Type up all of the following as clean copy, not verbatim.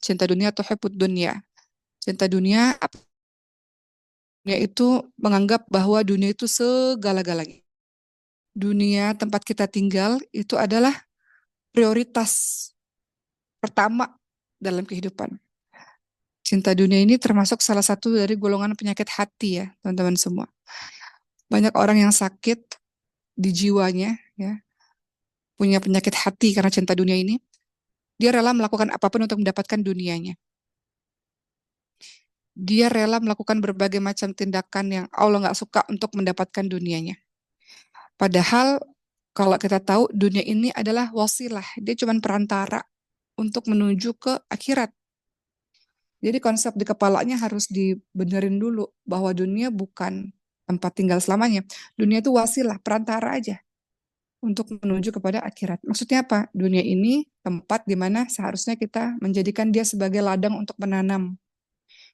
cinta dunia atau hubbud dunia. Cinta dunia, dunia itu menganggap bahwa dunia itu segala-galanya. Dunia tempat kita tinggal itu adalah prioritas pertama dalam kehidupan. Cinta dunia ini termasuk salah satu dari golongan penyakit hati ya, teman-teman semua. Banyak orang yang sakit di jiwanya, ya, punya penyakit hati karena cinta dunia ini. Dia rela melakukan apapun untuk mendapatkan dunianya. Dia rela melakukan berbagai macam tindakan yang Allah nggak suka untuk mendapatkan dunianya. Padahal kalau kita tahu dunia ini adalah wasilah, dia cuma perantara untuk menuju ke akhirat. Jadi konsep di kepalanya harus dibenerin dulu bahwa dunia bukan tempat tinggal selamanya. Dunia itu wasilah, perantara aja untuk menuju kepada akhirat. Maksudnya apa? Dunia ini tempat di mana seharusnya kita menjadikan dia sebagai ladang untuk menanam.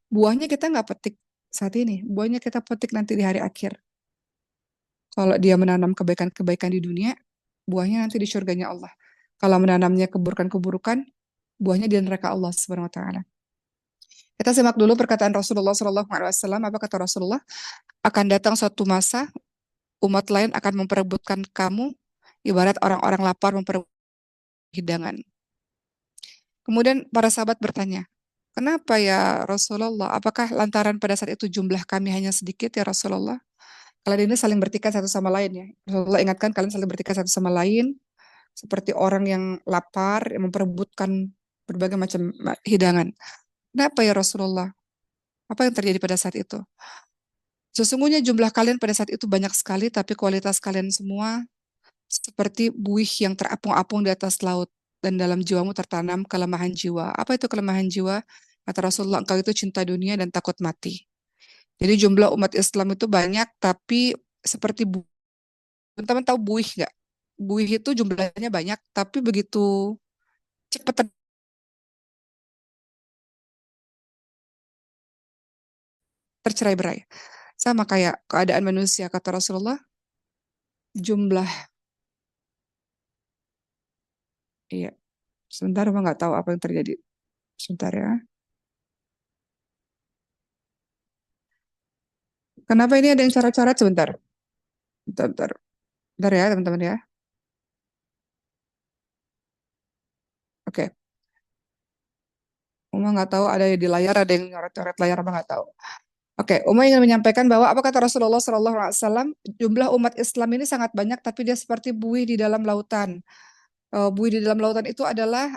Buahnya kita nggak petik saat ini, buahnya kita petik nanti di hari akhir. Kalau dia menanam kebaikan-kebaikan di dunia, buahnya nanti di surganya Allah. Kalau menanamnya keburukan-keburukan, buahnya di neraka Allah Subhanahu wa taala. Kita simak dulu perkataan Rasulullah SAW. Apa kata Rasulullah? Akan datang suatu masa, umat lain akan memperebutkan kamu, ibarat orang-orang lapar memperebutkan hidangan. Kemudian para sahabat bertanya, kenapa ya Rasulullah? Apakah lantaran pada saat itu jumlah kami hanya sedikit ya Rasulullah? Kalian ini saling bertikai satu sama lain ya. Rasulullah ingatkan kalian saling bertikai satu sama lain, seperti orang yang lapar, yang memperebutkan berbagai macam hidangan. Kenapa ya Rasulullah? Apa yang terjadi pada saat itu? Sesungguhnya jumlah kalian pada saat itu banyak sekali, tapi kualitas kalian semua seperti buih yang terapung-apung di atas laut, dan dalam jiwamu tertanam kelemahan jiwa. Apa itu kelemahan jiwa? Kata Rasulullah, engkau itu cinta dunia dan takut mati. Jadi jumlah umat Islam itu banyak, tapi seperti buih. Teman-teman tahu buih nggak? Buih itu jumlahnya banyak, tapi begitu cepat tercerai-berai. Sama kayak keadaan manusia, kata Rasulullah, jumlah, iya, sebentar, mah nggak tahu apa yang terjadi. Sebentar ya. Kenapa ini ada yang coret-coret sebentar? Bentar, bentar. Bentar ya, teman-teman ya. Oke. Uma nggak tahu ada di layar, ada yang nyoret-coret layar apa nggak tahu. Oke, Uma ingin menyampaikan bahwa apa kata Rasulullah SAW, jumlah umat Islam ini sangat banyak, tapi dia seperti buih di dalam lautan. Buih di dalam lautan itu adalah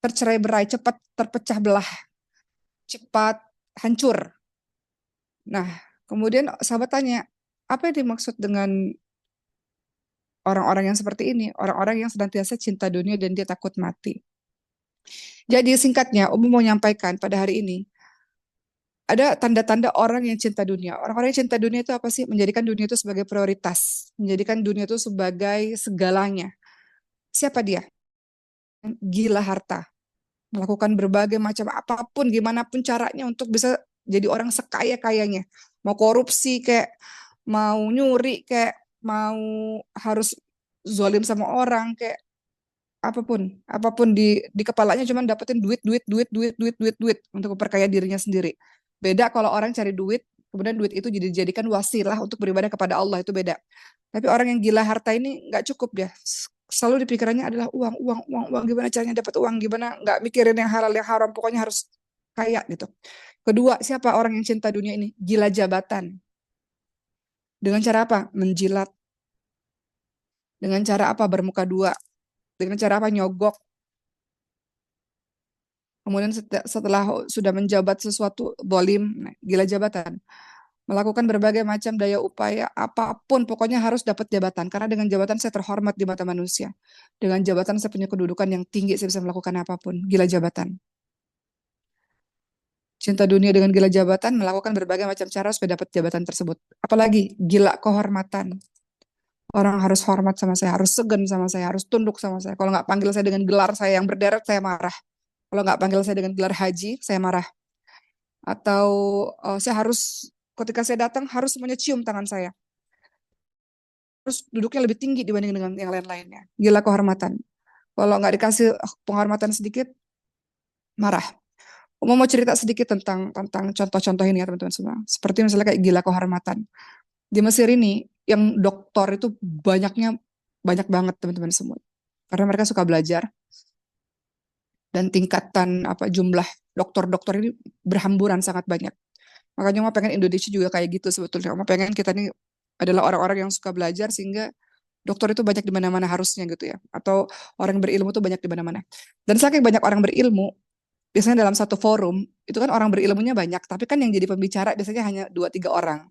tercerai-berai, cepat terpecah belah, cepat hancur. Nah, kemudian sahabat tanya, apa yang dimaksud dengan orang-orang yang seperti ini? Orang-orang yang senantiasa cinta dunia dan dia takut mati. Jadi singkatnya, Umi mau menyampaikan pada hari ini, ada tanda-tanda orang yang cinta dunia. Orang-orang yang cinta dunia itu apa sih? Menjadikan dunia itu sebagai prioritas. Menjadikan dunia itu sebagai segalanya. Siapa dia? Gila harta. Melakukan berbagai macam apapun, gimana pun caranya untuk bisa jadi orang sekaya-kayanya. Mau korupsi kayak, mau nyuri kayak, mau harus zalim sama orang kayak, apapun. Apapun di kepalanya cuman dapetin duit, duit, duit, duit, duit, duit, duit untuk memperkaya dirinya sendiri. Beda kalau orang cari duit, kemudian duit itu dijadikan wasilah untuk beribadah kepada Allah, itu beda. Tapi orang yang gila harta ini nggak cukup dia. Selalu di pikirannya adalah uang, uang, uang, uang. Gimana caranya dapat uang? Gimana? Nggak mikirin yang halal, yang haram. Pokoknya harus kaya gitu. Kedua, siapa orang yang cinta dunia ini? Gila jabatan. Dengan cara apa? Menjilat. Dengan cara apa? Bermuka dua. Dengan cara apa? Nyogok. Kemudian setelah sudah menjabat sesuatu, bolim, nah, gila jabatan. Melakukan berbagai macam daya upaya, apapun, pokoknya harus dapat jabatan. Karena dengan jabatan saya terhormat di mata manusia. Dengan jabatan saya punya kedudukan yang tinggi, saya bisa melakukan apapun. Gila jabatan. Cinta dunia dengan gila jabatan, melakukan berbagai macam cara supaya dapat jabatan tersebut. Apalagi gila kehormatan. Orang harus hormat sama saya, harus segan sama saya, harus tunduk sama saya. Kalau nggak panggil saya dengan gelar saya yang berderet, saya marah. Kalau nggak panggil saya dengan gelar haji, saya marah. Atau saya harus, ketika saya datang, harus semuanya cium tangan saya. Terus duduknya lebih tinggi dibanding dengan yang lain-lainnya. Gila kehormatan. Kalau nggak dikasih penghormatan sedikit, marah. Mau cerita sedikit tentang contoh-contoh ini ya teman-teman semua. Seperti misalnya kayak gila kehormatan. Di Mesir ini yang doktor itu banyak banget teman-teman semua. Karena mereka suka belajar dan tingkatan apa jumlah dokter-dokter ini berhamburan sangat banyak. Makanya mau pengen Indonesia juga kayak gitu sebetulnya. Mau pengen kita ini adalah orang-orang yang suka belajar sehingga dokter itu banyak di mana-mana harusnya gitu ya. Atau orang berilmu itu banyak di mana-mana. Dan saking banyak orang berilmu, biasanya dalam satu forum, itu kan orang berilmunya banyak, tapi kan yang jadi pembicara biasanya hanya dua tiga orang.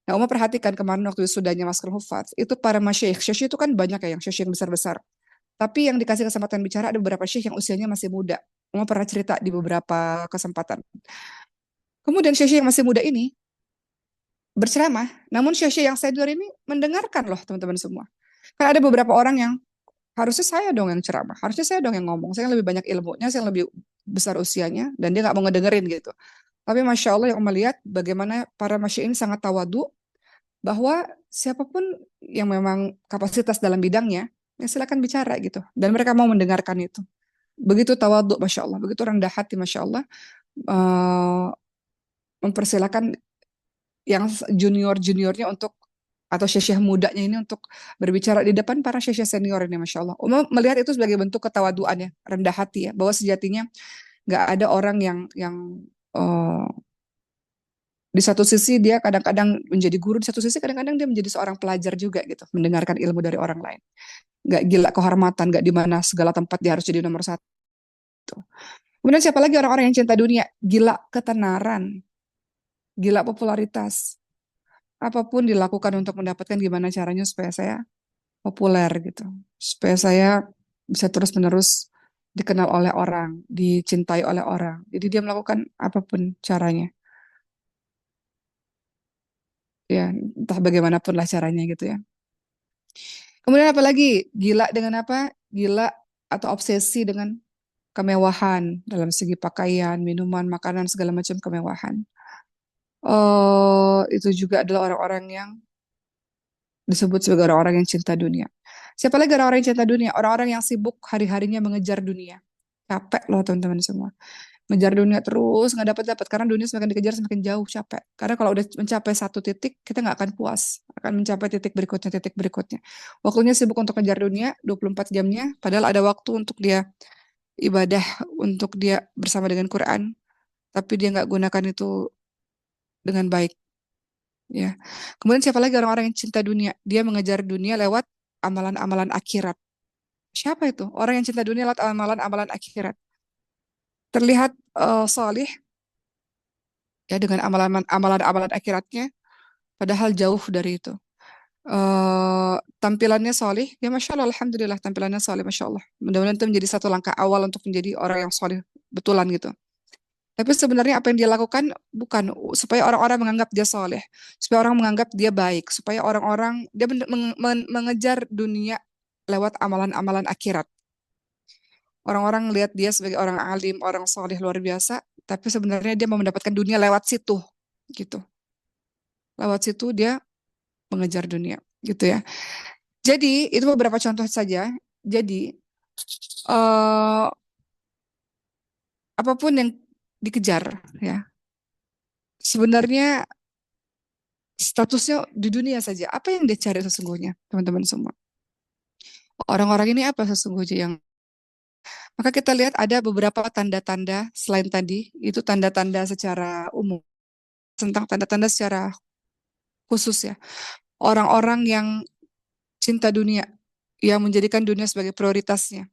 Nah, Uma perhatikan kemarin waktu sudahnya Mas Hufaz, itu para masyayikh. Syekh itu kan banyak ya, yang syekh yang besar-besar. Tapi yang dikasih kesempatan bicara ada beberapa syekh yang usianya masih muda. Uma pernah cerita di beberapa kesempatan. Kemudian syekh yang masih muda ini berceramah, namun syekh yang senior ini mendengarkan loh teman-teman semua. Kan ada beberapa orang yang harusnya saya dong yang ceramah, harusnya saya dong yang ngomong, saya yang lebih banyak ilmunya, saya yang lebih besar usianya, dan dia nggak mau ngedengerin gitu. Tapi Masya Allah yang melihat bagaimana para masya ini sangat tawadu, bahwa siapapun yang memang kapasitas dalam bidangnya, ya silakan bicara gitu. Dan mereka mau mendengarkan itu. Begitu tawadu Masya Allah, begitu rendah hati Masya Allah, eh, mempersilakan yang junior-juniornya untuk atau syekh mudanya ini untuk berbicara di depan para syekh senior ini, Masya Allah. Umum melihat itu sebagai bentuk ketawaduan ya, rendah hati ya, bahwa sejatinya nggak ada orang yang eh, di satu sisi dia kadang-kadang menjadi guru, di satu sisi kadang-kadang dia menjadi seorang pelajar juga gitu, mendengarkan ilmu dari orang lain. Nggak gila kehormatan, nggak di mana segala tempat dia harus jadi nomor satu. Kemudian siapa lagi orang-orang yang cinta dunia? Gila ketenaran, gila popularitas. Apapun dilakukan untuk mendapatkan gimana caranya supaya saya populer gitu. Supaya saya bisa terus-menerus dikenal oleh orang, dicintai oleh orang. Jadi dia melakukan apapun caranya. Ya, entah bagaimanapun lah caranya gitu ya. Kemudian apa lagi? Gila dengan apa? Gila atau obsesi dengan kemewahan dalam segi pakaian, minuman, makanan, segala macam kemewahan. Itu juga adalah orang-orang yang disebut sebagai orang-orang yang cinta dunia. Siapa lagi orang-orang yang cinta dunia? Orang-orang yang sibuk hari-harinya mengejar dunia. Capek loh teman-teman semua. Ngejar dunia terus, nggak dapat-dapat. Karena dunia semakin dikejar, semakin jauh, capek. Karena kalau udah mencapai satu titik, kita nggak akan puas. Akan mencapai titik berikutnya, titik berikutnya. Waktunya sibuk untuk ngejar dunia, 24 jamnya. Padahal ada waktu untuk dia ibadah, untuk dia bersama dengan Quran. Tapi dia nggak gunakan itu dengan baik. Ya. Kemudian siapa lagi orang-orang yang cinta dunia? Dia mengejar dunia lewat amalan-amalan akhirat. Siapa itu? Orang yang cinta dunia lewat amalan-amalan akhirat. Terlihat salih ya dengan amalan-amalan akhiratnya, padahal jauh dari itu. Tampilannya solih, ya Masya Allah, Alhamdulillah tampilannya solih, Masya Allah. Mudah-mudahan itu menjadi satu langkah awal untuk menjadi orang yang solih betulan gitu. Tapi sebenarnya apa yang dia lakukan bukan supaya orang-orang menganggap dia soleh, supaya orang menganggap dia baik, supaya orang-orang dia mengejar dunia lewat amalan-amalan akhirat. Orang-orang lihat dia sebagai orang alim, orang soleh luar biasa, tapi sebenarnya dia mau mendapatkan dunia lewat situ, gitu. Lewat situ dia mengejar dunia, gitu ya. Jadi itu beberapa contoh saja. Jadi eh, apapun yang dikejar, ya, sebenarnya statusnya di dunia saja. Apa yang dia cari sesungguhnya, teman-teman semua? Orang-orang ini apa sesungguhnya yang maka kita lihat ada beberapa tanda-tanda selain tadi, itu tanda-tanda secara umum, tentang tanda-tanda secara khusus ya. Orang-orang yang cinta dunia, yang menjadikan dunia sebagai prioritasnya.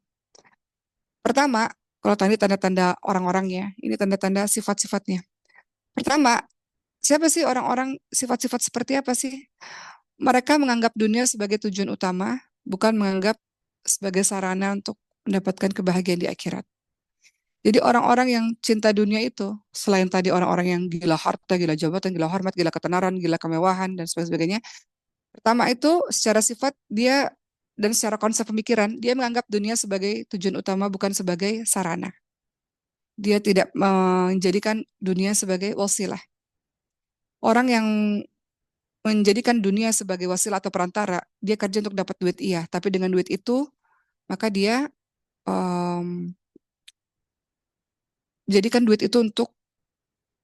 Pertama, kalau tadi tanda-tanda orang-orangnya, ini tanda-tanda sifat-sifatnya. Pertama, siapa sih orang-orang sifat-sifat seperti apa sih? Mereka menganggap dunia sebagai tujuan utama, bukan menganggap sebagai sarana untuk mendapatkan kebahagiaan di akhirat. Jadi orang-orang yang cinta dunia itu, selain tadi orang-orang yang gila harta, gila jabatan, gila hormat, gila ketenaran, gila kemewahan, dan sebagainya. Pertama itu secara sifat dia dan secara konsep pemikiran, dia menganggap dunia sebagai tujuan utama bukan sebagai sarana. Dia tidak menjadikan dunia sebagai wasilah. Orang yang menjadikan dunia sebagai wasilah atau perantara, dia kerja untuk dapat duit iya, tapi dengan duit itu maka dia em, jadikan duit itu untuk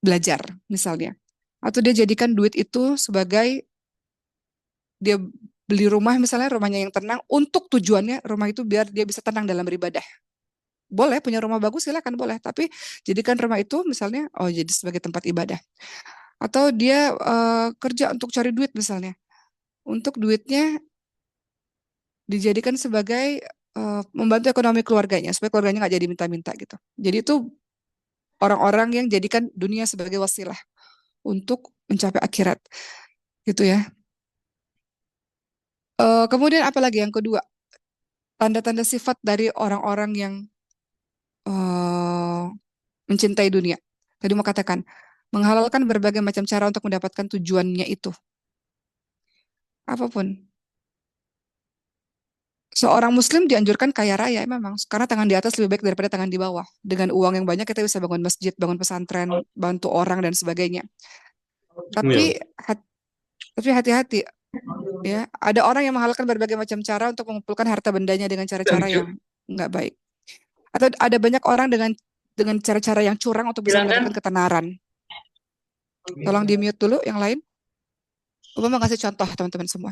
belajar misalnya. Atau dia jadikan duit itu sebagai dia beli rumah misalnya, rumahnya yang tenang untuk tujuannya rumah itu biar dia bisa tenang dalam beribadah. Boleh punya rumah bagus silakan boleh, tapi jadikan rumah itu misalnya jadi sebagai tempat ibadah. Atau dia kerja untuk cari duit misalnya. Untuk duitnya dijadikan sebagai membantu ekonomi keluarganya supaya keluarganya nggak jadi minta-minta gitu. Jadi itu orang-orang yang jadikan dunia sebagai wasilah untuk mencapai akhirat gitu ya. Kemudian apalagi yang kedua, tanda-tanda sifat dari orang-orang yang eh, mencintai dunia. Tadi mau katakan menghalalkan berbagai macam cara untuk mendapatkan tujuannya itu. Apapun. Seorang muslim dianjurkan kaya raya memang karena tangan di atas lebih baik daripada tangan di bawah. Dengan uang yang banyak kita bisa bangun masjid, bangun pesantren, bantu orang dan sebagainya. Iya. Tapi tapi hati-hati ya. Ada orang yang menghalalkan berbagai macam cara untuk mengumpulkan harta bendanya dengan cara-cara Lanjut. yang nggak baik. Atau ada banyak orang dengan cara-cara yang curang untuk bisa Silakan. mendapatkan ketenaran. Tolong di mute dulu yang lain. Uma mau kasih contoh teman-teman semua.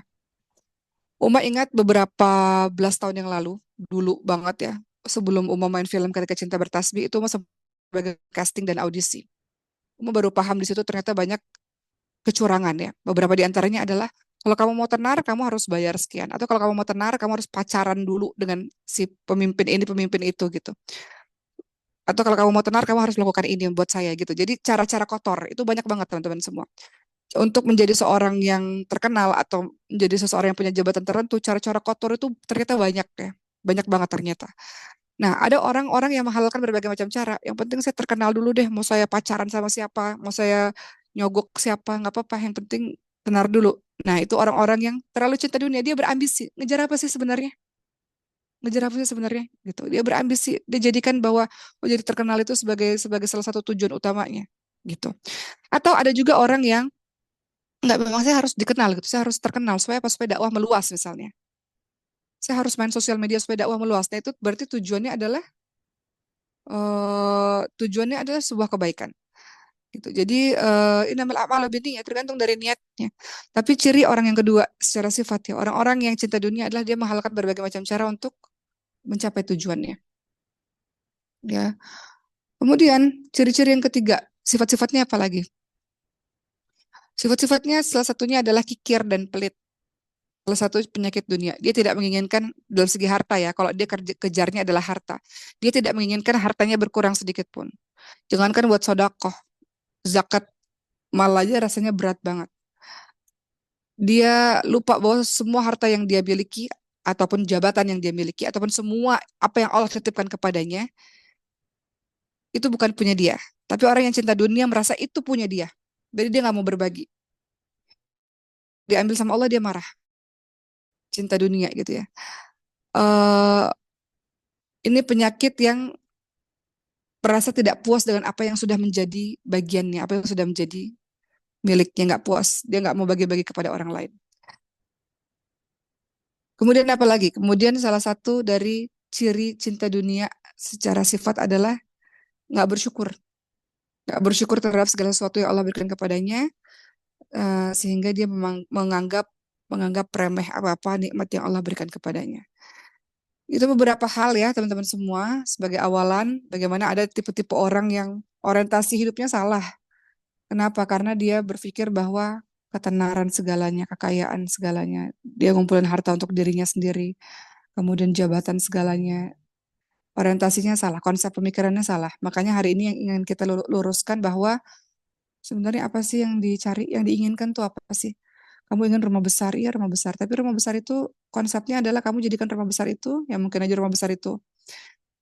Uma ingat beberapa belas tahun yang lalu, dulu banget ya, sebelum Uma main film Ketika Cinta Bertasbih, itu Uma sebagai casting dan audisi. Uma baru paham di situ ternyata banyak kecurangan ya. Beberapa di antaranya adalah, kalau kamu mau tenar, kamu harus bayar sekian. Atau kalau kamu mau tenar, kamu harus pacaran dulu dengan si pemimpin ini, pemimpin itu gitu. Atau kalau kamu mau tenar, kamu harus melakukan ini buat saya gitu. Jadi cara-cara kotor itu banyak banget teman-teman semua. Untuk menjadi seorang yang terkenal atau menjadi seseorang yang punya jabatan tertentu, cara-cara kotor itu ternyata banyak ya. Banyak banget ternyata. Nah, ada orang-orang yang menghalalkan berbagai macam cara. Yang penting saya terkenal dulu deh, mau saya pacaran sama siapa, mau saya nyogok siapa, nggak apa-apa. Yang penting tenar dulu. Nah, itu orang-orang yang terlalu cinta dunia. Dia berambisi. Ngejar apa sih sebenarnya? Ngejar apa sih sebenarnya? Gitu. Dia berambisi. Dia jadikan bahwa jadi terkenal itu sebagai sebagai salah satu tujuan utamanya. Gitu. Atau ada juga orang yang nggak, memang saya harus dikenal gitu, saya harus terkenal supaya apa? Supaya dakwah meluas misalnya. Saya harus main sosial media supaya dakwah meluas. Nah itu berarti tujuannya adalah sebuah kebaikan. Gitu. Jadi innamal a'malu binniyat, tergantung dari niatnya. Tapi ciri orang yang kedua secara sifat ya, orang-orang yang cinta dunia adalah dia menghalalkan berbagai macam cara untuk mencapai tujuannya. Ya. Kemudian ciri-ciri yang ketiga, sifat-sifatnya apa lagi? Sifat-sifatnya salah satunya adalah kikir dan pelit. Salah satu penyakit dunia. Dia tidak menginginkan dalam segi harta ya. Kalau dia kejarnya adalah harta. Dia tidak menginginkan hartanya berkurang sedikit pun. Jangankan buat sodakoh, zakat mal aja rasanya berat banget. Dia lupa bahwa semua harta yang dia miliki, ataupun jabatan yang dia miliki, ataupun semua apa yang Allah titipkan kepadanya, itu bukan punya dia. Tapi orang yang cinta dunia merasa itu punya dia. Jadi dia nggak mau berbagi. Diambil sama Allah dia marah. Cinta dunia gitu ya. eh ini penyakit yang merasa tidak puas dengan apa yang sudah menjadi bagiannya, apa yang sudah menjadi miliknya, nggak puas. Dia nggak mau bagi-bagi kepada orang lain. Kemudian apa lagi? Kemudian salah satu dari ciri cinta dunia secara sifat adalah nggak bersyukur. Nggak bersyukur terhadap segala sesuatu yang Allah berikan kepadanya, sehingga dia memang menganggap remeh apa-apa nikmat yang Allah berikan kepadanya. Itu beberapa hal ya teman-teman semua sebagai awalan bagaimana ada tipe-tipe orang yang orientasi hidupnya salah. Kenapa? Karena dia berpikir bahwa ketenaran segalanya, kekayaan segalanya, dia ngumpulin harta untuk dirinya sendiri, kemudian jabatan segalanya, orientasinya salah, konsep pemikirannya salah. Makanya hari ini yang ingin kita luruskan bahwa sebenarnya apa sih yang dicari, yang diinginkan tuh apa sih? Kamu ingin rumah besar, iya rumah besar. Tapi rumah besar itu konsepnya adalah kamu jadikan rumah besar itu, ya mungkin aja rumah besar itu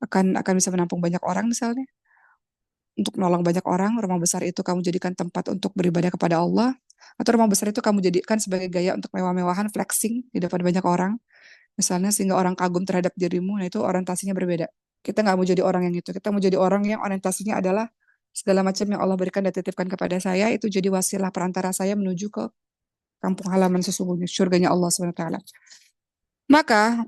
akan bisa menampung banyak orang misalnya, untuk menolong banyak orang. Rumah besar itu kamu jadikan tempat untuk beribadah kepada Allah, atau rumah besar itu kamu jadikan sebagai gaya untuk mewah-mewahan, flexing di depan banyak orang, misalnya sehingga orang kagum terhadap dirimu. Nah itu orientasinya berbeda. Kita nggak mau jadi orang yang itu. Kita mau jadi orang yang orientasinya adalah segala macam yang Allah berikan dan titipkan kepada saya itu jadi wasilah perantara saya menuju ke kampung halaman sesungguhnya, surganya Allah SWT. Maka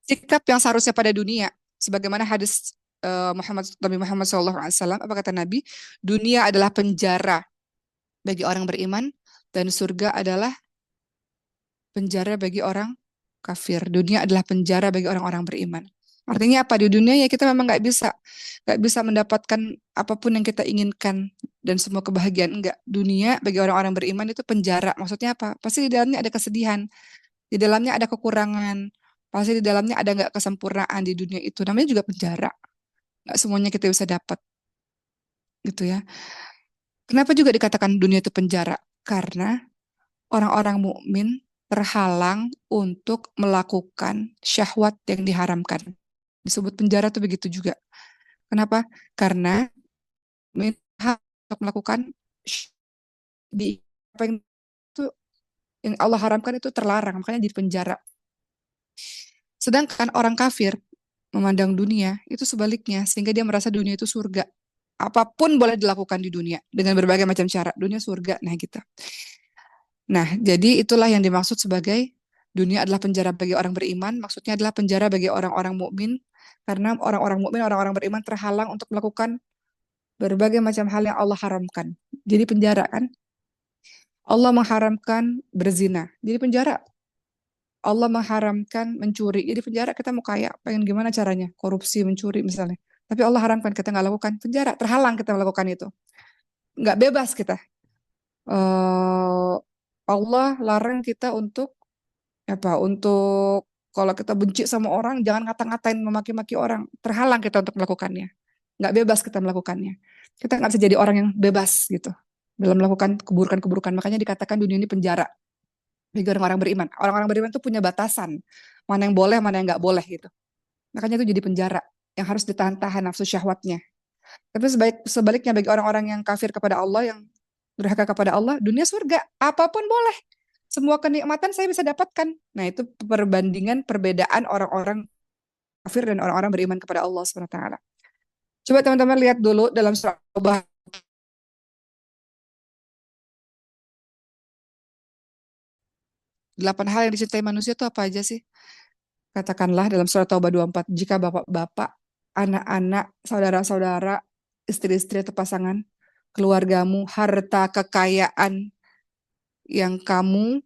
sikap yang seharusnya pada dunia, sebagaimana hadis Nabi Muhammad SAW, apa kata Nabi? Dunia adalah penjara bagi orang beriman dan surga adalah penjara bagi orang kafir. Dunia adalah penjara bagi orang-orang beriman. Artinya apa? Di dunia ya kita memang nggak bisa mendapatkan apapun yang kita inginkan dan semua kebahagiaan. Enggak. Dunia bagi orang-orang beriman itu penjara. Maksudnya apa? Pasti di dalamnya ada kesedihan, di dalamnya ada kekurangan, pasti di dalamnya ada nggak kesempurnaan di dunia itu. Namanya juga penjara. Nggak semuanya kita bisa dapat, gitu ya. Kenapa juga dikatakan dunia itu penjara? Karena orang-orang mukmin terhalang untuk melakukan syahwat yang diharamkan. Disebut penjara tuh begitu juga. Kenapa? Karena untuk melakukan di apa yang itu yang Allah haramkan itu terlarang, makanya di penjara. Sedangkan orang kafir memandang dunia itu sebaliknya, sehingga dia merasa dunia itu surga. Apapun boleh dilakukan di dunia dengan berbagai macam cara. Dunia surga, nah gitu. Nah, jadi itulah yang dimaksud sebagai dunia adalah penjara bagi orang beriman. Maksudnya adalah penjara bagi orang-orang mukmin, karena orang-orang mukmin, orang-orang beriman terhalang untuk melakukan berbagai macam hal yang Allah haramkan. Jadi penjara kan? Allah mengharamkan berzina. Jadi penjara. Allah mengharamkan mencuri. Jadi penjara, kita mau kaya, pengen gimana caranya? Korupsi, mencuri misalnya. Tapi Allah haramkan, kita nggak lakukan. Penjara, terhalang kita melakukan itu. Nggak bebas kita. Eh, Allah larang kita untuk apa? Untuk kalau kita benci sama orang, jangan ngata-ngatain, memaki-maki orang. Terhalang kita untuk melakukannya. Nggak bebas kita melakukannya. Kita nggak bisa jadi orang yang bebas gitu dalam melakukan keburukan-keburukan. Makanya dikatakan dunia ini penjara bagi orang-orang beriman. Orang-orang beriman itu punya batasan. Mana yang boleh, mana yang nggak boleh gitu. Makanya itu jadi penjara yang harus ditahan-tahan nafsu syahwatnya. Tapi sebaliknya bagi orang-orang yang kafir kepada Allah, yang durhaka kepada Allah, dunia surga. Apapun boleh. Semua kenikmatan saya bisa dapatkan. Nah, itu perbandingan perbedaan orang-orang kafir dan orang-orang beriman kepada Allah Subhanahu wa taala. Coba teman-teman lihat dulu dalam surah Taubah 8 hal yang dicintai manusia itu apa aja sih? Katakanlah dalam surah Taubah 24, jika bapak-bapak, anak-anak, saudara-saudara, istri-istri atau pasangan, keluargamu, harta kekayaan yang kamu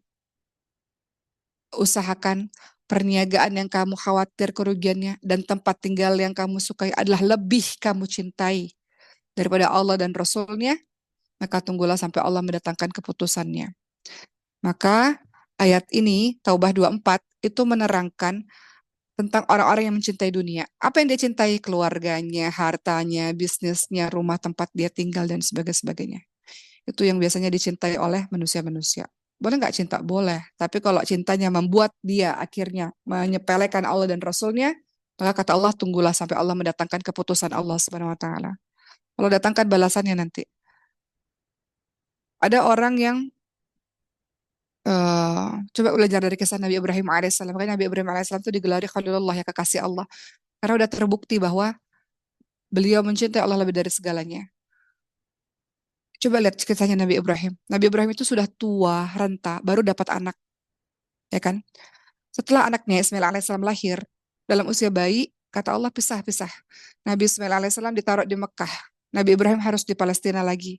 usahakan, perniagaan yang kamu khawatir kerugiannya, dan tempat tinggal yang kamu sukai adalah lebih kamu cintai daripada Allah dan Rasul-Nya, maka tunggulah sampai Allah mendatangkan keputusannya. Maka ayat ini, Taubah 24, itu menerangkan tentang orang-orang yang mencintai dunia. Apa yang dia cintai? Keluarganya, hartanya, bisnisnya, rumah tempat dia tinggal, dan sebagainya. Itu yang biasanya dicintai oleh manusia-manusia. Boleh nggak cinta? Boleh. Tapi kalau cintanya membuat dia akhirnya menyepelekan Allah dan Rasulnya, maka kata Allah, tunggulah sampai Allah mendatangkan keputusan Allah Subhanahu wa taala. Allah datangkan balasannya nanti. Ada orang yang coba belajar dari kisah Nabi Ibrahim alaihissalam. Makanya Nabi Ibrahim alaihissalam itu digelari Khalilullah, ya kekasih Allah. Karena udah terbukti bahwa beliau mencintai Allah lebih dari segalanya. Coba lihat kisahnya Nabi Ibrahim. Nabi Ibrahim itu sudah tua, renta, baru dapat anak, ya kan? Setelah anaknya Ismail alaihissalam lahir, dalam usia bayi, kata Allah pisah-pisah. Nabi Ismail alaihissalam ditaruh di Mekah. Nabi Ibrahim harus di Palestina lagi.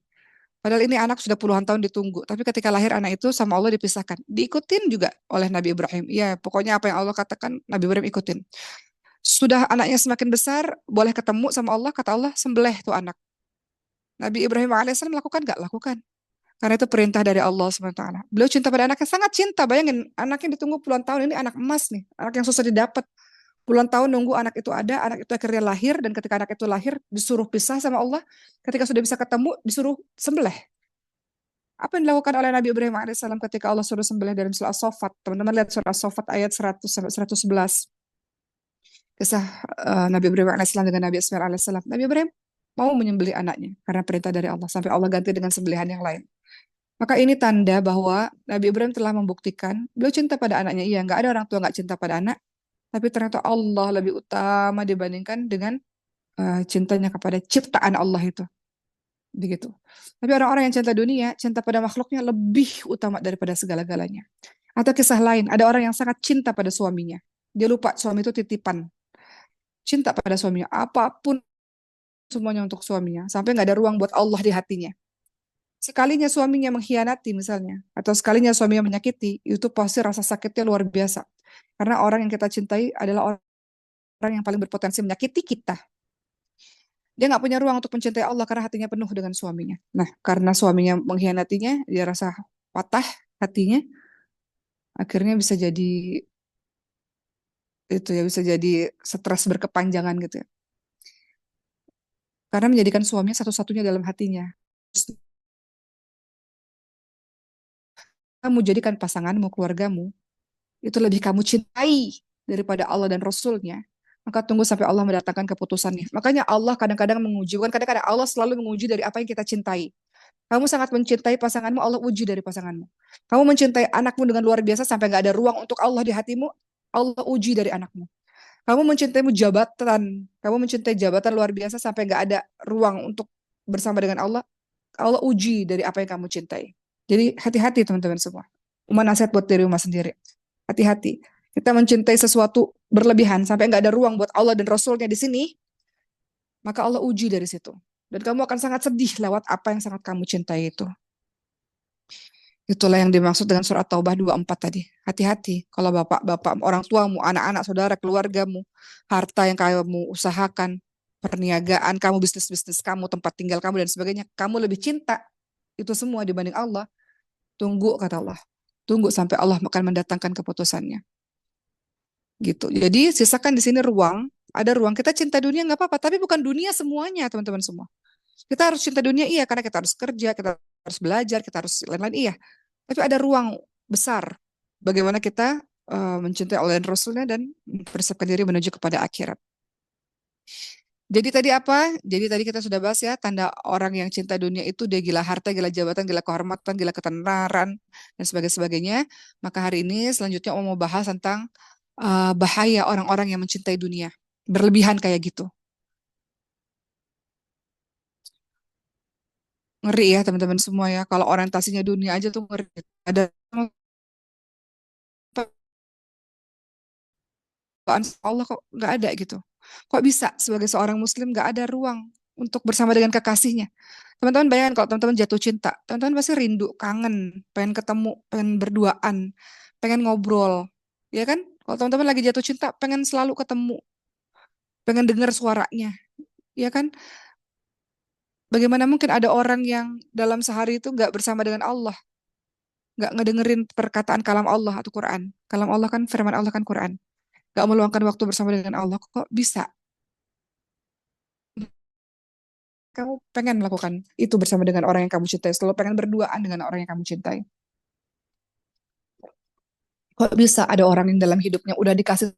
Padahal ini anak sudah puluhan tahun ditunggu. Tapi ketika lahir anak itu sama Allah dipisahkan. Diikutin juga oleh Nabi Ibrahim. Ya, pokoknya apa yang Allah katakan, Nabi Ibrahim ikutin. Sudah anaknya semakin besar, boleh ketemu sama Allah, kata Allah, sembelih tuh anak. Nabi Ibrahim alaihissalam lakukan gak? Lakukan. Karena itu perintah dari Allah SWT. Beliau cinta pada anaknya, sangat cinta. Bayangin, anaknya ditunggu puluhan tahun, ini anak emas nih. Anak yang susah didapat. Puluhan tahun nunggu anak itu ada, anak itu akhirnya lahir, dan ketika anak itu lahir, disuruh pisah sama Allah. Ketika sudah bisa ketemu, disuruh sembelih. Apa yang dilakukan oleh Nabi Ibrahim alaihissalam ketika Allah suruh sembelih dalam surah As-Saffat? Teman-teman lihat surah As-Saffat ayat 100 sampai 111. Kisah Nabi Ibrahim alaihissalam dengan Nabi Ismail alaihissalam. Nabi Ibrahim mau menyembelih anaknya karena perintah dari Allah, sampai Allah ganti dengan sembelihan yang lain. Maka ini tanda bahwa Nabi Ibrahim telah membuktikan beliau cinta pada anaknya. Iya, nggak ada orang tua nggak cinta pada anak, tapi ternyata Allah lebih utama dibandingkan dengan cintanya kepada ciptaan Allah itu. Begitu. Tapi orang-orang yang cinta dunia, cinta pada makhluknya lebih utama daripada segala-galanya. Atau kisah lain, ada orang yang sangat cinta pada suaminya. Dia lupa suami itu titipan. cinta pada suaminya, apapun semuanya untuk suaminya, sampai nggak ada ruang buat Allah di hatinya. Sekalinya suaminya mengkhianati misalnya, atau sekalinya suaminya menyakiti, itu pasti rasa sakitnya luar biasa. Karena orang yang kita cintai adalah orang yang paling berpotensi menyakiti kita. Dia nggak punya ruang untuk mencintai Allah karena hatinya penuh dengan suaminya. Nah, karena suaminya mengkhianatinya, dia rasa patah hatinya, akhirnya bisa jadi itu ya, bisa jadi stres berkepanjangan gitu ya. Karena menjadikan suaminya satu-satunya dalam hatinya. Kamu jadikan pasanganmu, keluargamu, itu lebih kamu cintai daripada Allah dan Rasulnya, maka tunggu sampai Allah mendatangkan keputusannya. Makanya Allah kadang-kadang menguji, bukan kadang-kadang, Allah selalu menguji dari apa yang kita cintai. Kamu sangat mencintai pasanganmu, Allah uji dari pasanganmu. Kamu mencintai anakmu dengan luar biasa sampai nggak ada ruang untuk Allah di hatimu, Allah uji dari anakmu. Kamu mencintaimu jabatan, kamu mencintai jabatan luar biasa sampai nggak ada ruang untuk bersama dengan Allah, Allah uji dari apa yang kamu cintai. Jadi hati-hati teman-teman semua. Uma nasihat buat diri Uma sendiri. Hati-hati. Kita mencintai sesuatu berlebihan sampai nggak ada ruang buat Allah dan Rasulnya di sini, maka Allah uji dari situ. Dan kamu akan sangat sedih lewat apa yang sangat kamu cintai itu. Itulah yang dimaksud dengan surat Taubah 24 tadi. Hati-hati kalau bapak-bapak, orang tuamu, anak-anak, saudara, keluargamu, harta yang kamu usahakan, perniagaan kamu, bisnis-bisnis kamu, tempat tinggal kamu, dan sebagainya, kamu lebih cinta itu semua dibanding Allah. Tunggu, kata Allah. Tunggu sampai Allah akan mendatangkan keputusannya. Gitu. Jadi sisakan di sini ruang, ada ruang. Kita cinta dunia nggak apa-apa, tapi bukan dunia semuanya, teman-teman semua. Kita harus cinta dunia, iya, karena kita harus kerja, kita harus belajar, kita harus lain-lain, iya. Tapi ada ruang besar bagaimana kita mencintai Allah dan Rasulnya dan mempersiapkan diri menuju kepada akhirat. Jadi tadi apa? Jadi tadi kita sudah bahas ya, tanda orang yang cinta dunia itu dia gila harta, gila jabatan, gila kehormatan, gila ketenaran, dan sebagainya. Maka hari ini selanjutnya Om mau bahas tentang bahaya orang-orang yang mencintai dunia. Berlebihan kayak gitu. Ngeri ya teman-teman semua ya. Kalau orientasinya dunia aja tuh ngeri. Ada Tuhan Allah kok nggak ada gitu. Kok bisa sebagai seorang muslim nggak ada ruang untuk bersama dengan kekasihnya? Teman-teman bayangkan kalau teman-teman jatuh cinta, teman-teman pasti rindu, kangen, pengen ketemu, pengen berduaan, pengen ngobrol. Ya kan? Kalau teman-teman lagi jatuh cinta, pengen selalu ketemu, pengen dengar suaranya. Ya kan? Bagaimana mungkin ada orang yang dalam sehari itu nggak bersama dengan Allah, nggak ngedengerin perkataan kalam Allah atau Quran. Kalam Allah kan firman Allah kan Quran. Nggak meluangkan waktu bersama dengan Allah. Kok bisa? Kamu pengen melakukan itu bersama dengan orang yang kamu cintai, selalu pengen berduaan dengan orang yang kamu cintai. Kok bisa ada orang yang dalam hidupnya udah dikasih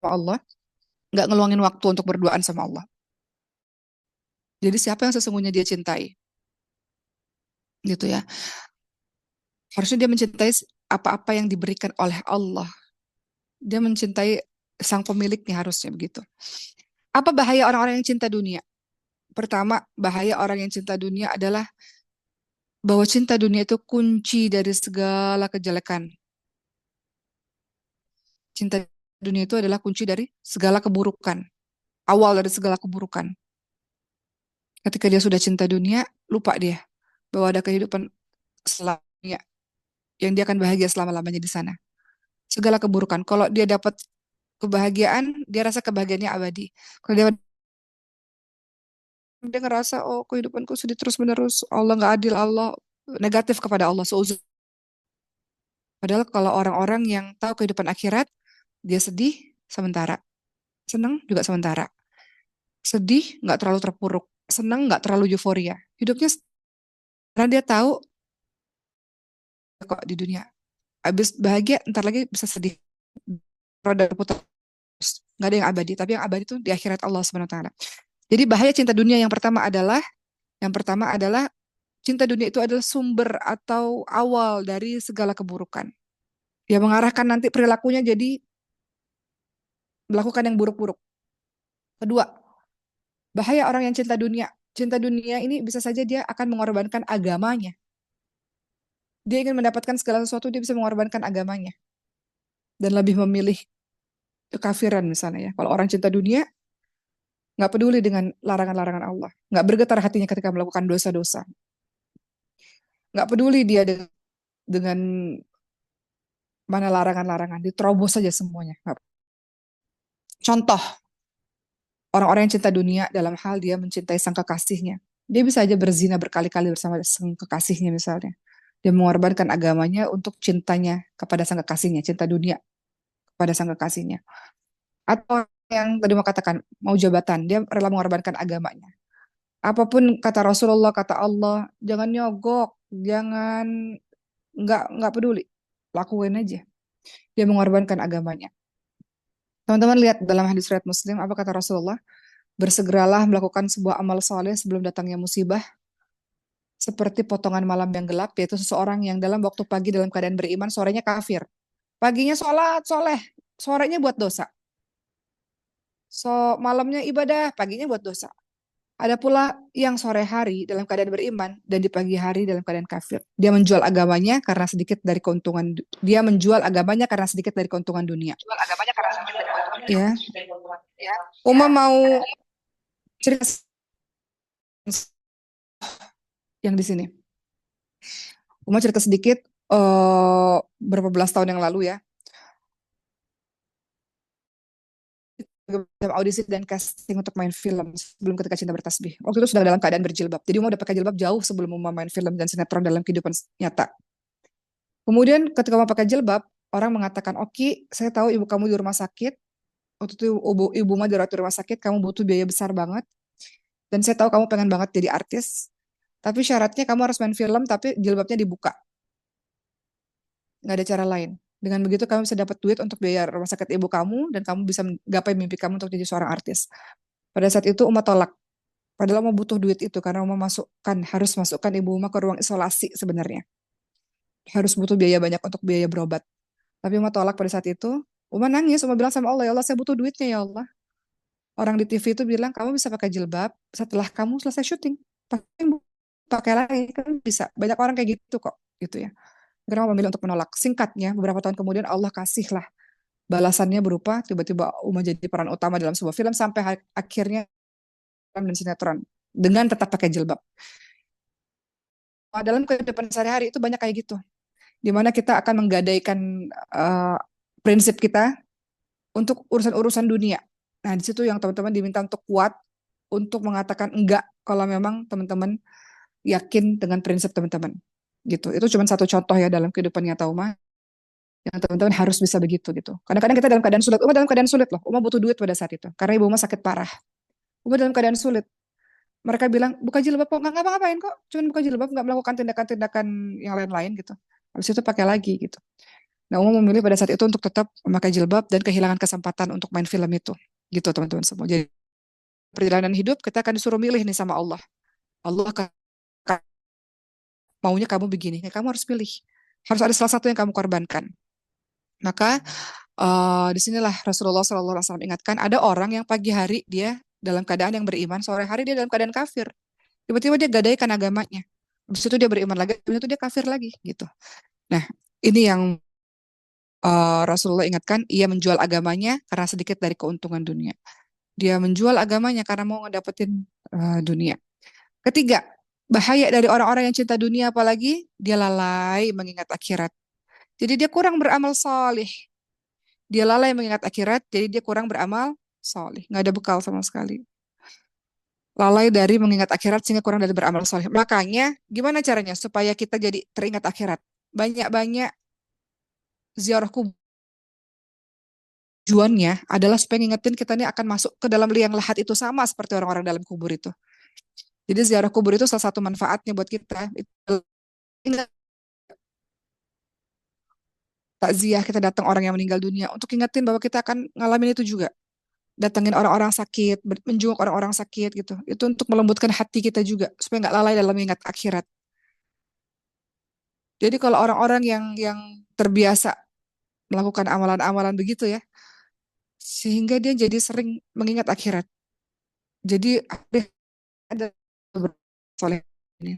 sama Allah, nggak ngeluangin waktu untuk berduaan sama Allah? Jadi siapa yang sesungguhnya dia cintai? Gitu ya. Harusnya dia mencintai apa-apa yang diberikan oleh Allah. Dia mencintai sang pemiliknya harusnya begitu. Apa bahaya orang-orang yang cinta dunia? Pertama, bahaya orang yang cinta dunia adalah bahwa cinta dunia itu kunci dari segala kejelekan. Cinta dunia itu adalah kunci dari segala keburukan. Awal dari segala keburukan. Ketika dia sudah cinta dunia, lupa dia bahwa ada kehidupan selamanya yang dia akan bahagia selama-lamanya di sana. Segala keburukan. Kalau dia dapat kebahagiaan, dia rasa kebahagiaannya abadi. Kalau dia ngerasa, oh kehidupanku sedih terus-menerus, Allah nggak adil, Allah negatif kepada Allah. Padahal kalau orang-orang yang tahu kehidupan akhirat, dia sedih sementara, senang juga sementara. Sedih nggak terlalu terpuruk, senang nggak terlalu euforia. Hidupnya karena dia tahu kok di dunia. Habis bahagia, ntar lagi bisa sedih. Roda putar. Nggak ada yang abadi, tapi yang abadi itu di akhirat Allah Subhanahu wa taala. Jadi bahaya cinta dunia yang pertama adalah cinta dunia itu adalah sumber atau awal dari segala keburukan. Dia mengarahkan nanti perilakunya jadi melakukan yang buruk-buruk. Kedua, bahaya orang yang cinta dunia. Cinta dunia ini bisa saja dia akan mengorbankan agamanya. Dia ingin mendapatkan segala sesuatu, dia bisa mengorbankan agamanya. Dan lebih memilih kekafiran misalnya ya. Kalau orang cinta dunia, nggak peduli dengan larangan-larangan Allah, nggak bergetar hatinya ketika melakukan dosa-dosa, nggak peduli dia dengan mana larangan-larangan, diterobos saja semuanya. Contoh, orang-orang yang cinta dunia dalam hal dia mencintai sang kekasihnya. Dia bisa aja berzina berkali-kali bersama sang kekasihnya misalnya. Dia mengorbankan agamanya untuk cintanya kepada sang kekasihnya, cinta dunia kepada sang kekasihnya. Atau yang tadi mau katakan, mau jabatan, dia rela mengorbankan agamanya. Apapun kata Rasulullah, kata Allah, jangan nyogok, jangan nggak peduli, lakuin aja. Dia mengorbankan agamanya. Teman-teman lihat dalam hadis riwayat Muslim, apa kata Rasulullah? Bersegeralah melakukan sebuah amal soleh sebelum datangnya musibah, seperti potongan malam yang gelap, yaitu seseorang yang dalam waktu pagi dalam keadaan beriman, sorenya kafir. Paginya sholat, soleh, sorenya buat dosa. So, malamnya ibadah, paginya buat dosa. Ada pula yang sore hari dalam keadaan beriman dan di pagi hari dalam keadaan kafir. Dia menjual agamanya karena sedikit dari keuntungan. Dia menjual agamanya karena sedikit dari keuntungan dunia. Jual agamanya karena sedikit dari keuntungan Ya, dunia. Ya. Uma mau cerita yang di sini. Uma cerita sedikit berapa belas tahun yang lalu ya. Audisi dan casting untuk main film sebelum Ketika Cinta Bertasbih. Waktu itu sudah dalam keadaan berjilbab. Jadi Uma udah pakai jilbab jauh sebelum Uma main film dan sinetron dalam kehidupan nyata. Kemudian ketika Uma pakai jilbab, orang mengatakan, Oki, saya tahu ibu kamu di rumah sakit. Waktu itu ibu Uma dirawat di rumah sakit, kamu butuh biaya besar banget. Dan saya tahu kamu pengen banget jadi artis. Tapi syaratnya kamu harus main film, tapi jilbabnya dibuka. Nggak ada cara lain. Dengan begitu kamu bisa dapat duit untuk biaya rumah sakit ibu kamu, dan kamu bisa menggapai mimpi kamu untuk jadi seorang artis. Pada saat itu Uma tolak. Padahal Uma butuh duit itu karena Uma harus masukkan ibu Uma ke ruang isolasi sebenarnya. Harus butuh biaya banyak untuk biaya berobat. Tapi Uma tolak pada saat itu. Uma nangis, Uma bilang sama Allah, ya Allah saya butuh duitnya ya Allah. Orang di TV itu bilang kamu bisa pakai jilbab setelah kamu selesai syuting. Pakai lagi kan bisa. Banyak orang kayak gitu kok, gitu ya. Akhirnya Uma memilih untuk menolak. Singkatnya, beberapa tahun kemudian Allah kasihlah balasannya berupa tiba-tiba Uma jadi peran utama dalam sebuah film sampai akhirnya film dan sinetron dengan tetap pakai jilbab. Dalam kehidupan sehari-hari itu banyak kayak gitu, di mana kita akan menggadaikan uh, prinsip kita untuk urusan-urusan dunia. Nah, di situ yang teman-teman diminta untuk kuat untuk mengatakan enggak kalau memang teman-teman yakin dengan prinsip teman-teman. Gitu. Itu cuma satu contoh ya dalam kehidupan nyata Uma yang teman-teman harus bisa begitu gitu. Kadang-kadang kita dalam keadaan sulit. Uma dalam keadaan sulit loh. Uma butuh duit pada saat itu karena ibu Uma sakit parah. Uma dalam keadaan sulit. Mereka bilang buka jilbab kok nggak ngapa-ngapain kok, cuman buka jilbab nggak melakukan tindakan-tindakan yang lain-lain gitu. Habis itu pakai lagi gitu. Nah, Uma memilih pada saat itu untuk tetap memakai jilbab dan kehilangan kesempatan untuk main film itu. Gitu teman-teman semua. Jadi perjalanan hidup kita akan disuruh milih nih sama Allah. Allah maunya kamu begini, ya, kamu harus pilih. Harus ada salah satu yang kamu korbankan. Maka disinilah Rasulullah SAW ingatkan ada orang yang pagi hari dia dalam keadaan yang beriman, sore hari dia dalam keadaan kafir. Tiba-tiba dia gadaikan agamanya. Habis itu dia beriman lagi, habis itu dia kafir lagi gitu. Nah, ini yang Rasulullah ingatkan, ia menjual agamanya karena sedikit dari keuntungan dunia. Dia menjual agamanya karena mau ngedapetin dunia. Ketiga, bahaya dari orang-orang yang cinta dunia apalagi dia lalai mengingat akhirat. Jadi dia kurang beramal soleh. Dia lalai mengingat akhirat, jadi dia kurang beramal soleh. Nggak ada bekal sama sekali. Lalai dari mengingat akhirat sehingga kurang dari beramal soleh. Makanya gimana caranya supaya kita jadi teringat akhirat? Banyak-banyak ziarah kubur. Tujuannya adalah supaya ngingetin kita nih akan masuk ke dalam liang lahat itu sama seperti orang-orang dalam kubur itu. Jadi ziarah kubur itu salah satu manfaatnya buat kita. Ingat takziah kita datang orang yang meninggal dunia untuk ingetin bahwa kita akan ngalamin itu juga. Datangin orang-orang sakit, menjenguk orang-orang sakit gitu. Itu untuk melembutkan hati kita juga supaya nggak lalai dalam mengingat akhirat. Jadi kalau orang-orang yang terbiasa melakukan amalan-amalan begitu ya, sehingga dia jadi sering mengingat akhirat. Jadi ada soleh ini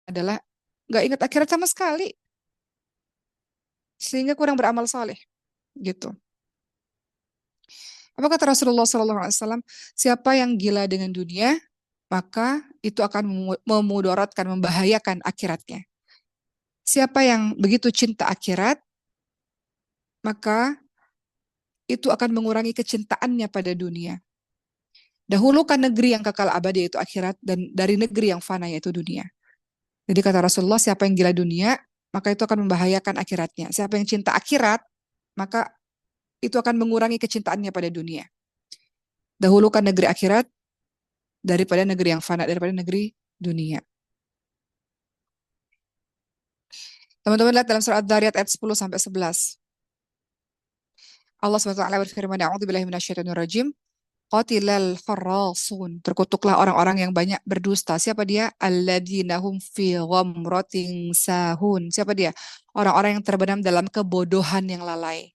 adalah nggak ingat akhirat sama sekali, sehingga kurang beramal soleh. gitu. Apa kata Rasulullah SAW? Siapa yang gila dengan dunia, maka itu akan memudaratkan, membahayakan akhiratnya. Siapa yang begitu cinta akhirat, maka itu akan mengurangi kecintaannya pada dunia. Dahulukan negeri yang kekal abadi yaitu akhirat, dan dari negeri yang fana yaitu dunia. Jadi kata Rasulullah, siapa yang gila dunia, maka itu akan membahayakan akhiratnya. Siapa yang cinta akhirat, maka itu akan mengurangi kecintaannya pada dunia. Dahulukan negeri akhirat daripada negeri yang fana, daripada negeri dunia. Teman-teman lihat dalam surat Ad-Dhariyat ayat 10 sampai 11. Allah SWT berfirman, "A'udzubillahi minasyaitonirrajim. Qatilal kharrasun." Terkutuklah orang-orang yang banyak berdusta. Siapa dia? Alladzina hum fi ghamratin sahun. Siapa dia? Orang-orang yang terbenam dalam kebodohan yang lalai.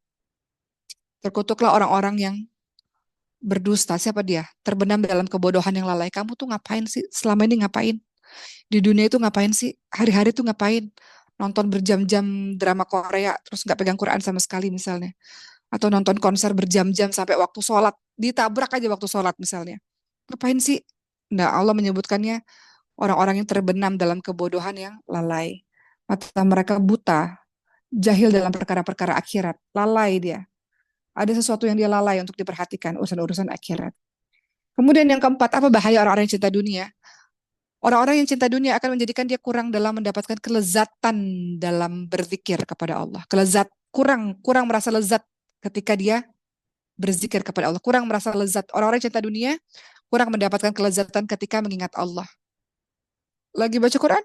Terkutuklah orang-orang yang berdusta. Siapa dia? Terbenam dalam kebodohan yang lalai. Kamu tuh ngapain sih? Selama ini ngapain? Di dunia itu ngapain sih? Hari-hari tuh ngapain? Nonton berjam-jam drama Korea, terus nggak pegang Quran sama sekali misalnya. Atau nonton konser berjam-jam sampai waktu sholat. Ditabrak aja waktu sholat misalnya. Ngapain sih? Nah, Allah menyebutkannya orang-orang yang terbenam dalam kebodohan yang lalai. Mata mereka buta, jahil dalam perkara-perkara akhirat. Lalai dia. Ada sesuatu yang dia lalai untuk diperhatikan, urusan-urusan akhirat. Kemudian yang keempat, apa bahaya orang-orang yang cinta dunia? Orang-orang yang cinta dunia akan menjadikan dia kurang dalam mendapatkan kelezatan dalam berzikir kepada Allah. Kurang kurang merasa lezat ketika dia berzikir kepada Allah. Kurang merasa lezat. Orang-orang yang cinta dunia kurang mendapatkan kelezatan ketika mengingat Allah. Lagi baca Quran,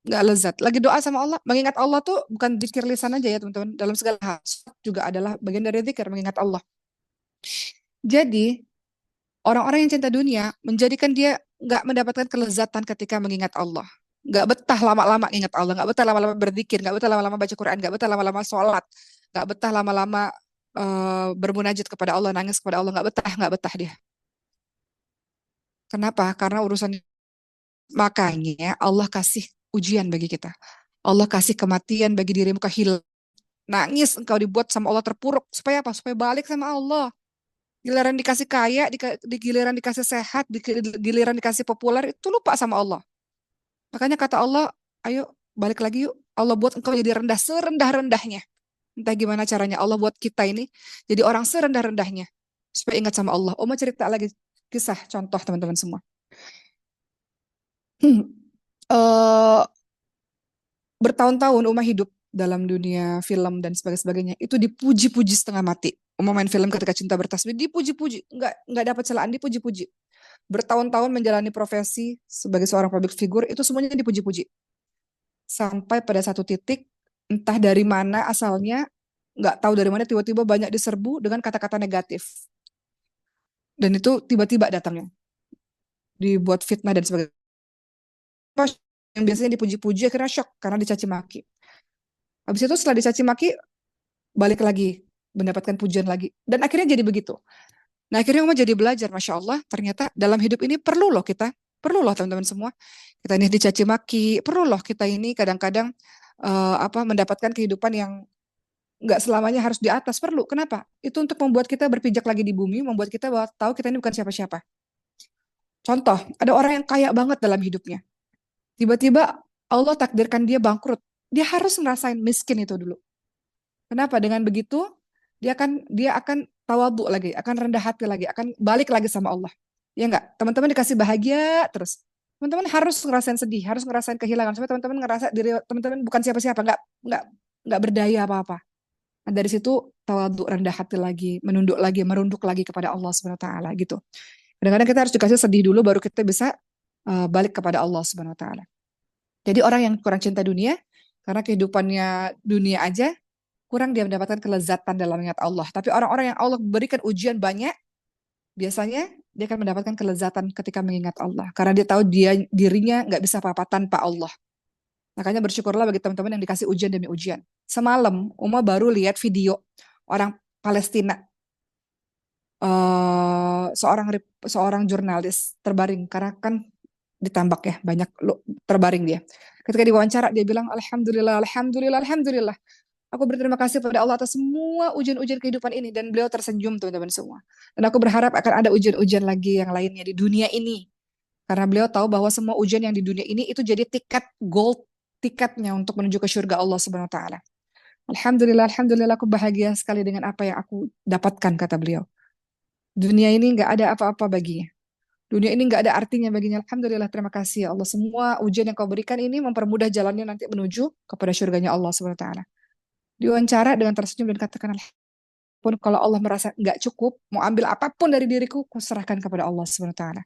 nggak lezat. Lagi doa sama Allah, mengingat Allah tuh bukan zikir lisan aja ya teman-teman. Dalam segala hal juga adalah bagian dari zikir, mengingat Allah. Jadi orang-orang yang cinta dunia menjadikan dia nggak mendapatkan kelezatan ketika mengingat Allah. Nggak betah lama-lama ingat Allah, nggak betah lama-lama berzikir, nggak betah lama-lama baca Quran, nggak betah lama-lama sholat, nggak betah lama-lama bermunajat kepada Allah, nangis kepada Allah, nggak betah dia. Kenapa? Karena urusan makanya Allah kasih ujian bagi kita. Allah kasih kematian bagi dirimu kehilangan. Nangis engkau dibuat sama Allah terpuruk. Supaya apa? Supaya balik sama Allah. Giliran dikasih kaya, di giliran dikasih sehat, di giliran dikasih populer, itu lupa sama Allah. Makanya kata Allah, ayo balik lagi yuk. Allah buat engkau jadi rendah, serendah-rendahnya. Entah gimana caranya Allah buat kita ini jadi orang serendah-rendahnya. Supaya ingat sama Allah. Mau cerita lagi kisah contoh teman-teman semua. Eh, Bertahun-tahun Uma hidup dalam dunia film dan sebagainya. Itu dipuji-puji setengah mati. Uma main film ketika cinta bertasbih, dipuji-puji. Nggak dapat celaan, dipuji-puji. Bertahun-tahun menjalani profesi sebagai seorang public figure, itu semuanya dipuji-puji. Sampai pada satu titik, entah dari mana asalnya, nggak tahu dari mana, tiba-tiba banyak diserbu dengan kata-kata negatif. Dan itu tiba-tiba datangnya. Dibuat fitnah dan sebagainya. Yang biasanya dipuji-puji akhirnya shock karena dicaci maki. Habis itu setelah dicaci maki, balik lagi, mendapatkan pujian lagi. Dan akhirnya jadi begitu. Nah akhirnya Uma jadi belajar, Masya Allah, ternyata dalam hidup ini perlu loh teman-teman semua. Kita ini dicaci maki, perlu loh kita ini kadang-kadang mendapatkan kehidupan yang nggak selamanya harus di atas, perlu. Kenapa? Itu untuk membuat kita berpijak lagi di bumi, membuat kita tahu kita ini bukan siapa-siapa. Contoh, ada orang yang kaya banget dalam hidupnya. Tiba-tiba Allah takdirkan dia bangkrut. Dia harus ngerasain miskin itu dulu. Kenapa? Dengan begitu dia akan tawadhu lagi, akan rendah hati lagi, akan balik lagi sama Allah. Ya enggak? Teman-teman dikasih bahagia terus. Teman-teman harus ngerasain sedih, harus ngerasain kehilangan. Supaya teman-teman ngerasa diri teman-teman bukan siapa-siapa, enggak berdaya apa-apa. Nah, dari situ tawadhu, rendah hati lagi, menunduk lagi, merunduk lagi kepada Allah Subhanahu wa taala gitu. Kadang-kadang kita harus dikasih sedih dulu baru kita bisa balik kepada Allah Subhanahu wa taala. Jadi orang yang kurang cinta dunia karena kehidupannya dunia aja, kurang dia mendapatkan kelezatan dalam ingat Allah. Tapi orang-orang yang Allah berikan ujian banyak, biasanya dia akan mendapatkan kelezatan ketika mengingat Allah. Karena dia tahu dirinya nggak bisa apa-apa tanpa Allah. Makanya bersyukurlah bagi teman-teman yang dikasih ujian demi ujian. Semalam, Uma baru lihat video orang Palestina, seorang jurnalis terbaring karena kan ditambak ya, banyak terbaring dia. Ketika diwawancara dia bilang, Alhamdulillah, Alhamdulillah, Alhamdulillah. Aku berterima kasih pada Allah atas semua ujian-ujian kehidupan ini. Dan beliau tersenyum teman-teman semua. Dan aku berharap akan ada ujian-ujian lagi yang lainnya di dunia ini. Karena beliau tahu bahwa semua ujian yang di dunia ini itu jadi tiket gold, tiketnya untuk menuju ke surga Allah Subhanahu wa taala. Alhamdulillah, alhamdulillah aku bahagia sekali dengan apa yang aku dapatkan, kata beliau. Dunia ini nggak ada apa-apa baginya. Dunia ini nggak ada artinya baginya. Alhamdulillah, terima kasih ya Allah. Semua ujian yang kau berikan ini mempermudah jalannya nanti menuju kepada surganya Allah Subhanahu wa taala. Diwawancara dengan tersenyum dan katakan, pun kalau Allah merasa nggak cukup, mau ambil apapun dari diriku, ku serahkan kepada Allah Subhanahu wa taala.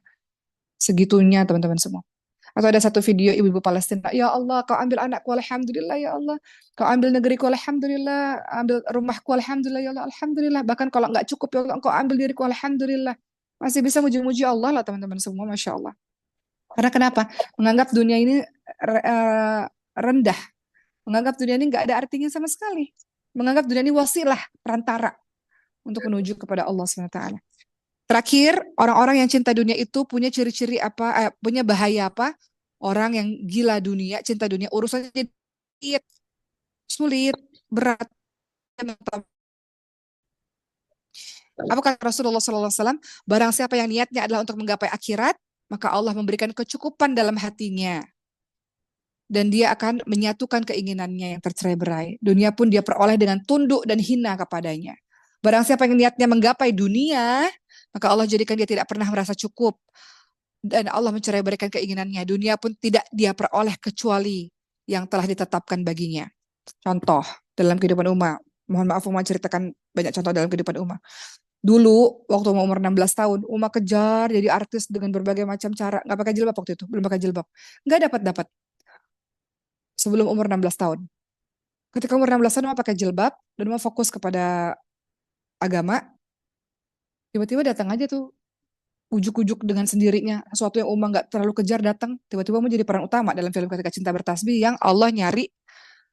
Segitunya teman-teman semua. Atau ada satu video ibu-ibu Palestina, ya Allah, kau ambil anakku, alhamdulillah ya Allah. Kau ambil negeriku, alhamdulillah. Ambil rumahku, alhamdulillah ya Allah, alhamdulillah. Bahkan kalau nggak cukup ya Allah, kau ambil diriku, alhamdulillah. Masih bisa muji-muji Allah lah teman-teman semua, Masya Allah. Karena kenapa? Menganggap dunia ini rendah. Menganggap dunia ini nggak ada artinya sama sekali. Menganggap dunia ini wasilah, perantara untuk menuju kepada Allah SWT. Terakhir, orang-orang yang cinta dunia itu punya ciri-ciri apa, punya bahaya apa? Orang yang gila dunia, cinta dunia, urusannya jadi sulit, berat. Apa kata Rasulullah SAW? Barang siapa yang niatnya adalah untuk menggapai akhirat, maka Allah memberikan kecukupan dalam hatinya. Dan dia akan menyatukan keinginannya yang tercerai-berai. Dunia pun dia peroleh dengan tunduk dan hina kepadanya. Barang siapa yang niatnya menggapai dunia, maka Allah jadikan dia tidak pernah merasa cukup. Dan Allah mencerai-beraikan keinginannya. Dunia pun tidak dia peroleh kecuali yang telah ditetapkan baginya. Contoh dalam kehidupan umat. Mohon maaf Uma ceritakan banyak contoh dalam kehidupan umat. Dulu waktu umur 16 tahun, Uma kejar jadi artis dengan berbagai macam cara. Nggak pakai jilbab waktu itu, belum pakai jilbab. Nggak dapat-dapat sebelum umur 16 tahun. Ketika umur 16 tahun Uma pakai jilbab dan Uma fokus kepada agama, tiba-tiba datang aja tuh ujuk-ujuk dengan sendirinya. Sesuatu yang Uma nggak terlalu kejar datang, tiba-tiba menjadi peran utama dalam film Ketika Cinta Bertasbih yang Allah nyari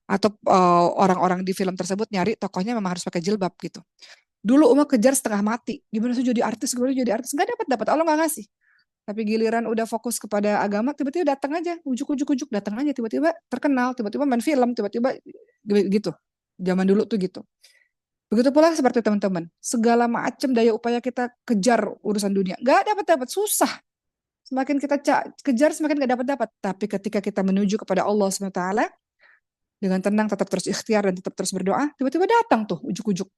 atau orang-orang di film tersebut nyari tokohnya memang harus pakai jilbab gitu. Dulu Uma kejar setengah mati. Gimana sih jadi artis? Gimana jadi artis? Nggak dapat-dapat. Allah nggak ngasih. Tapi giliran udah fokus kepada agama, tiba-tiba datang aja, ujuk-ujuk datang aja, tiba-tiba terkenal, tiba-tiba main film, tiba-tiba gitu. Zaman dulu tuh gitu. Begitu pula seperti teman-teman, segala macam daya upaya kita kejar urusan dunia, nggak dapat-dapat, susah. Semakin kita kejar, semakin nggak dapat-dapat. Tapi ketika kita menuju kepada Allah SWT, dengan tenang, tetap terus ikhtiar dan tetap terus berdoa, tiba-tiba datang tuh ujuk-ujuk.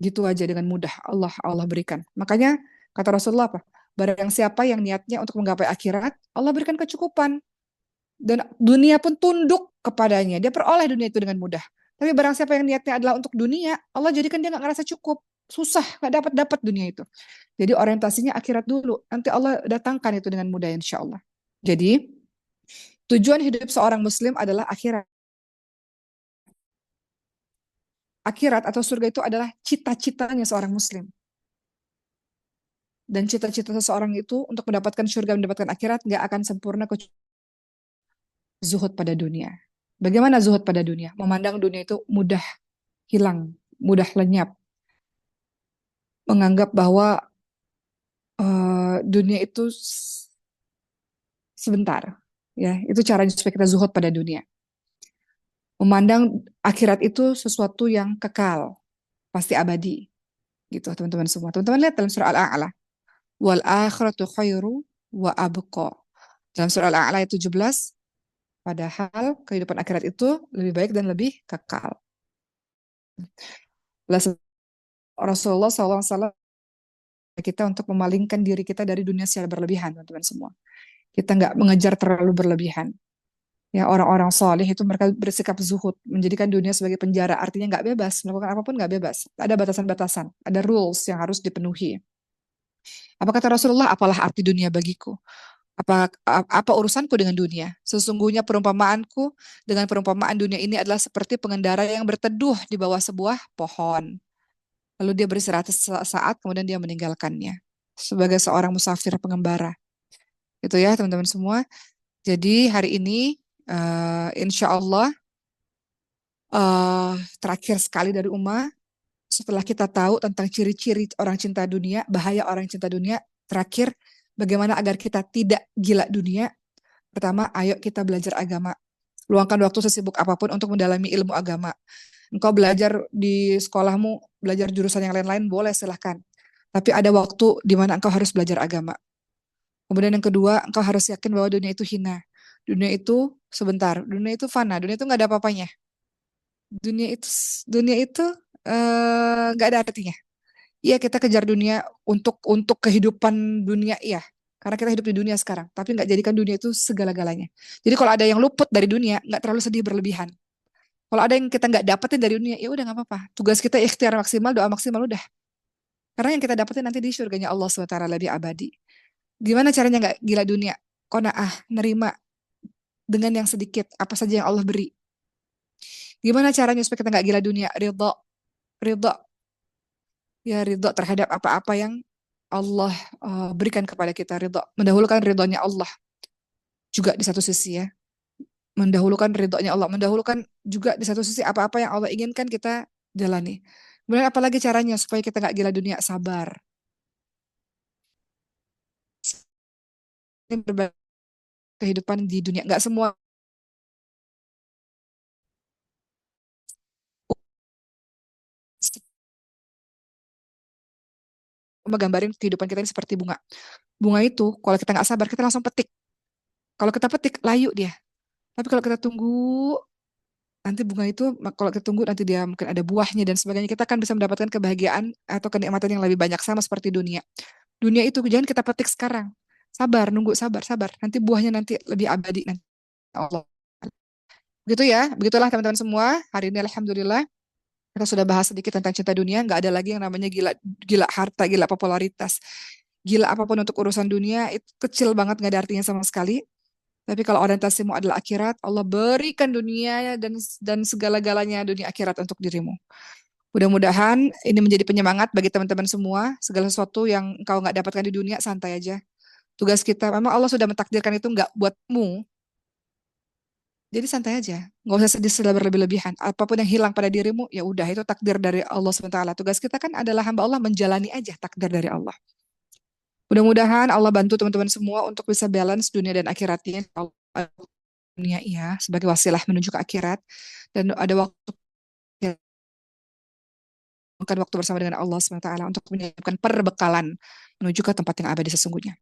Gitu aja dengan mudah Allah berikan. Makanya kata Rasulullah apa? Barang siapa yang niatnya untuk menggapai akhirat, Allah berikan kecukupan. Dan dunia pun tunduk kepadanya. Dia peroleh dunia itu dengan mudah. Tapi barang siapa yang niatnya adalah untuk dunia, Allah jadikan dia nggak ngerasa cukup. Susah, nggak dapat dunia itu. Jadi orientasinya akhirat dulu. Nanti Allah datangkan itu dengan mudah insya Allah. Jadi tujuan hidup seorang muslim adalah akhirat. Akhirat atau surga itu adalah cita-citanya seorang muslim. Dan cita-cita seseorang itu untuk mendapatkan surga, mendapatkan akhirat, nggak akan sempurna kecuali zuhud pada dunia. Bagaimana zuhud pada dunia? Memandang dunia itu mudah hilang, mudah lenyap. Menganggap bahwa dunia itu sebentar. Ya, itu caranya supaya kita zuhud pada dunia. Memandang akhirat itu sesuatu yang kekal, pasti abadi. Gitu teman-teman semua. Teman-teman lihat dalam surah Al-A'la. Wal akhiratu khairu wa abqa. Dalam surah Al-A'la ayat 17, padahal kehidupan akhirat itu lebih baik dan lebih kekal. Rasulullah SAW kita untuk memalingkan diri kita dari dunia secara berlebihan, teman-teman semua. Kita nggak mengejar terlalu berlebihan. Ya, orang-orang soleh itu mereka bersikap zuhud, menjadikan dunia sebagai penjara, artinya nggak bebas, melakukan apapun nggak bebas. Ada batasan-batasan, ada rules yang harus dipenuhi. Apa kata Rasulullah? Apalah arti dunia bagiku? Apa urusanku dengan dunia? Sesungguhnya perumpamaanku dengan perumpamaan dunia ini adalah seperti pengendara yang berteduh di bawah sebuah pohon. Lalu dia beristirahat sesaat, kemudian dia meninggalkannya. Sebagai seorang musafir pengembara. Itu ya teman-teman semua. Jadi hari ini insya Allah terakhir sekali dari Uma, setelah kita tahu tentang ciri-ciri orang cinta dunia, bahaya orang cinta dunia, terakhir bagaimana agar kita tidak gila dunia. Pertama, ayo kita belajar agama. Luangkan waktu sesibuk apapun untuk mendalami ilmu agama. Engkau belajar di sekolahmu, belajar jurusan yang lain-lain, boleh silahkan. Tapi ada waktu di mana engkau harus belajar agama. Kemudian yang kedua, engkau harus yakin bahwa dunia itu hina. Dunia itu sebentar, dunia itu fana, dunia itu nggak ada apa-apanya. Dunia itu dunia itu nggak ada artinya. Iya kita kejar dunia untuk kehidupan dunia, iya. Karena kita hidup di dunia sekarang, tapi nggak jadikan dunia itu segala-galanya. Jadi kalau ada yang luput dari dunia, nggak terlalu sedih berlebihan. Kalau ada yang kita nggak dapetin dari dunia, ya udah nggak apa-apa. Tugas kita ikhtiar maksimal, doa maksimal udah. Karena yang kita dapetin nanti di surganya Allah SWT lebih abadi. Gimana caranya nggak gila dunia? Qanaah, nerima dengan yang sedikit, apa saja yang Allah beri. Gimana caranya supaya kita nggak gila dunia? Ridho, ridho, ya ridho terhadap apa-apa yang Allah berikan kepada kita. Ridho, mendahulukan ridhonya Allah juga di satu sisi ya. Mendahulukan ridhonya Allah, mendahulukan juga di satu sisi apa-apa yang Allah inginkan kita jalani. Kemudian apalagi caranya supaya kita nggak gila dunia? Sabar. Ini berbagai kehidupan di dunia. Nggak semua gambarin kehidupan kita ini seperti bunga. Bunga itu kalau kita nggak sabar kita langsung petik. Kalau kita petik layu dia. Tapi kalau kita tunggu nanti bunga itu kalau kita tunggu nanti dia mungkin ada buahnya dan sebagainya kita kan bisa mendapatkan kebahagiaan atau kenikmatan yang lebih banyak sama seperti dunia. Dunia itu jangan kita petik sekarang. Sabar, nunggu sabar, sabar. Nanti buahnya nanti lebih abadi nanti Allah. Begitu ya, begitulah teman-teman semua. Hari ini alhamdulillah kita sudah bahas sedikit tentang cinta dunia. Nggak ada lagi yang namanya gila, gila harta, gila popularitas, gila apapun untuk urusan dunia itu kecil banget nggak ada artinya sama sekali. Tapi kalau orientasimu adalah akhirat, Allah berikan dunia dan segala-galanya dunia akhirat untuk dirimu. Mudah-mudahan ini menjadi penyemangat bagi teman-teman semua. Segala sesuatu yang engkau nggak dapatkan di dunia, santai aja. Tugas kita, memang Allah sudah mentakdirkan itu nggak buatmu. Jadi santai aja, nggak usah sedih secara berlebih-lebihan. Apapun yang hilang pada dirimu, ya udah itu takdir dari Allah SWT. Tugas kita kan adalah hamba Allah menjalani aja takdir dari Allah. Mudah-mudahan Allah bantu teman-teman semua untuk bisa balance dunia dan akhiratnya. Dunia iya sebagai wasilah menuju ke akhirat dan ada waktu bukan waktu bersama dengan Allah SWT untuk menyiapkan perbekalan menuju ke tempat yang abadi sesungguhnya.